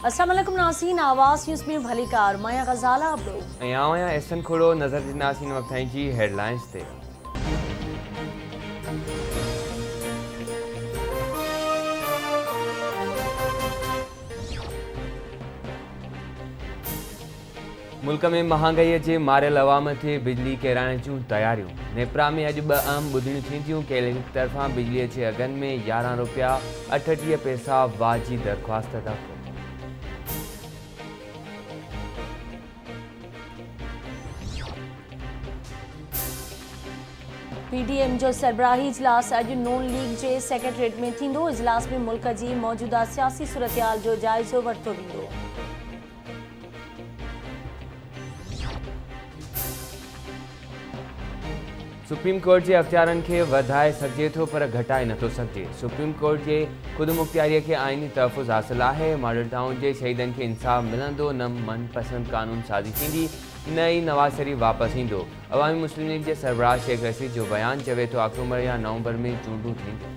अस्सलाम वालेकुम नाज़रीन, आवाज़ न्यूज़ में भली कार माया गजाला आप लोग आया एसन खोड़ो नज़र ॾिनासीं वक़्त जी हेडलाइंस ते। मुल्क में महांगाई जे मारियल अवाम थे बिजली किराइण जूं तयारियूं। नेपरा में अॼु ॿ अहम ॿुधणियूं थींदियूं। केले तरफ़ां बिजलीअ जे अघनि में 11 रुपया 38 पैसा वाजी दरख़्वास्त दाख़िल। पीडीएम जो सरबराही इजलास अॼु नून लीग जे सेक्रेटरीट में थींदो। इजलास में मुल्क जी मौजूदा सियासी सूरतहाल जो जाइज़ो वरितो वेंदो। सुप्रीम कोर्ट के अख्तियारनि खे वधाए सघिजे थो पर घटाए नथो सघिजे। सुप्रीम कोर्ट के ख़ुदमुख्तियारीअ खे आइनी तहफ़ुज़ हासिल आहे। मॉडलटाउन के शहीदनि खे इंसाफ़ मिलंदो, न मनपसंद कानून साज़ी थींदी, न ई नवाज़ शरीफ वापसि ईंदो। अवामी मुस्लिम लीग के सरबराह शेख रशीद जो बयान चवे थो अक्टूबर या नवंबर में चूंडूं थींदियूं।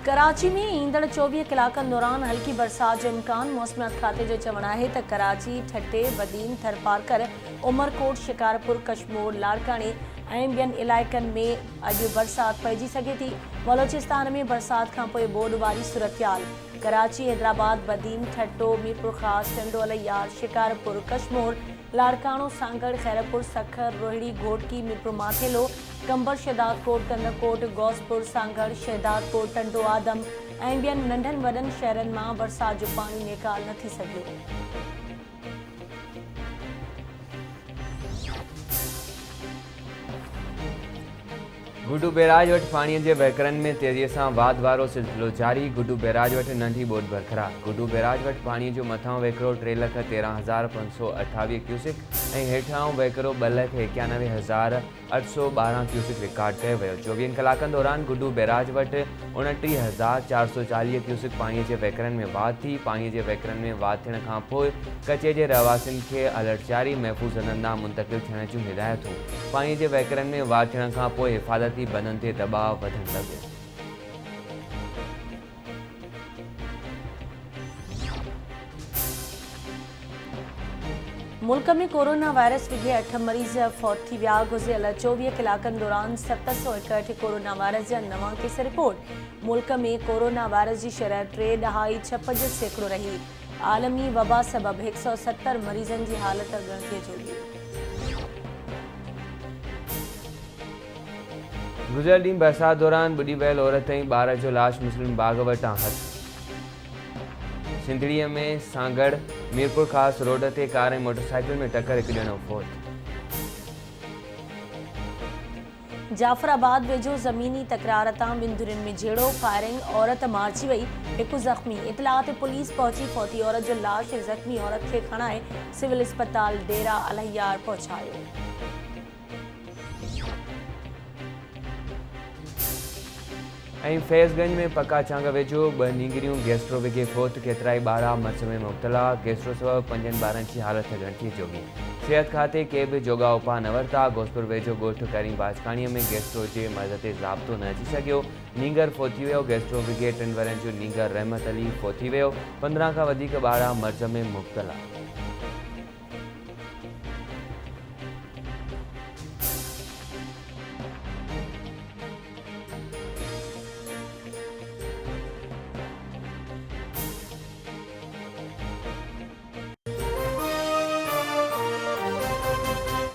कराची में ईंदड़ 24 कलाकनि दौरान हल्की बरसात जो इम्कान। मौसमियात खाते जो चवणु आहे त कराची, ठटे, बदीन, थरपारकर, उमरकोट, शिकारपुर, कशमोर, लाड़कानी ऐं ॿियनि इलाइक़नि में अॼु बरसात पइजी सघे थी। बलोचिस्तान में बरसात खां पोइ बोड वारी सूरतहाल। कराची, हैदराबाद, बदीन, ठट्टो, मीरपुर ख़ास, टंडो अलियार, शिकारपुर, कशमोर, लाड़कानो, सांगड़, खैरपुर, सखर, रोहिड़ी, घोटकी, मीरपुर माथेलो, कंबर, शहदादकोट, कंदरकोट, गौसपुर, सांगड़, शहदादकोट, टंडो आदम ऐं ॿियनि नंढनि वॾनि शहरनि मां बरसात जो पाणी निकाल न थी सघियो। गुड्डू बैराज वटि पाणीअ जे वहिकरनि में तेज़ीअ सां वाध वारो सिलसिलो जारी। गुड्डू बैराज वटि नंढी ॿोॾि बरक़रार। गुड्डू बैराज वटि पाणीअ जो मथां वहिकिरो 3,13,528 क्यूसिक ऐं हेठां वहिकिरो 2,91,812 क्यूसिक रिकॉर्ड कयो वियो। 24 कलाकनि दौरान गुड्डू बैराज वटि 29,440 क्यूसिक पाणीअ जे वहिकरनि में वाध थी। पाणीअ जे वहिकरनि में वाध थियण खां पोइ कचे जे रहवासियुनि खे अलर्ट जारी, महफ़ूज़ हंधनि ॾांहुं मुंतक़िल थियण जूं हिदायतूं। पाणीअ जे वहिकरनि में वाध थियण खां पोइ हिफ़ाज़ती बंधनि ते दबाव वधण लॻो। मुल्क में कोरोना वायरस विघे 8 मरीज़ फौत थी विया। गुज़िरियल 24 कलाकनि दौरान 761 कोरोना वायरस जा नवां केस रिपोर्ट। मुल्क में कोरोना वायरस जी शरह 3.56% रही। आलमी वबा सबबि 170 मरीज़नि जी हालत ॻणितीअ जोॻी। गुज़िरियल ॾींहुं बरसात दौरान ॿुॾी वियल औरत ऐं ॿार जो लाश मुस्लिम बाग वटां हथ। सिंधड़ीअ में सांगड़ मीरपुर ख़ास रोड ते कार ऐं मोटरसाइकिल में टक्कर, हिकु ॼणो फौत। जाफराबाद वेझो ज़मीनी तकरार तां ॿिनि धुरियुनि में झेड़ो, फायरिंग, औरत मारिजी वई, हिकु ज़ख़्मी। इतलाह ते पुलिस पहुची फौती औरत जो लाश ऐं ज़ख़्मी औरत खे खणाए सिविल अस्पताल डेरा अलियार पहुचायो। ऐं फैज़गंज में पका चांग वेझो 2 नींगरियूं गैस्ट्रो विघे फौत। केतिराई ॿार मर्ज़ में मुब्तला। गैस्ट्रो सबबि 5 ॿारनि जी हालत ॻणितीअ जोॻी। सिहत खाते के बि जोॻा उपा न वरिता। गोसपुर वेझो ॻोठ करीम बाजखाणीअ में गैस्ट्रो जे मर्ज़ ते ज़ाब्तो न अची सघियो। नींगर फोती वियो। गैस्ट्रो विघे 3 वरनि जो नींगर रहमत अली फोती वियो। 15 खां वधीक ॿार मर्ज़ में मुब्तला।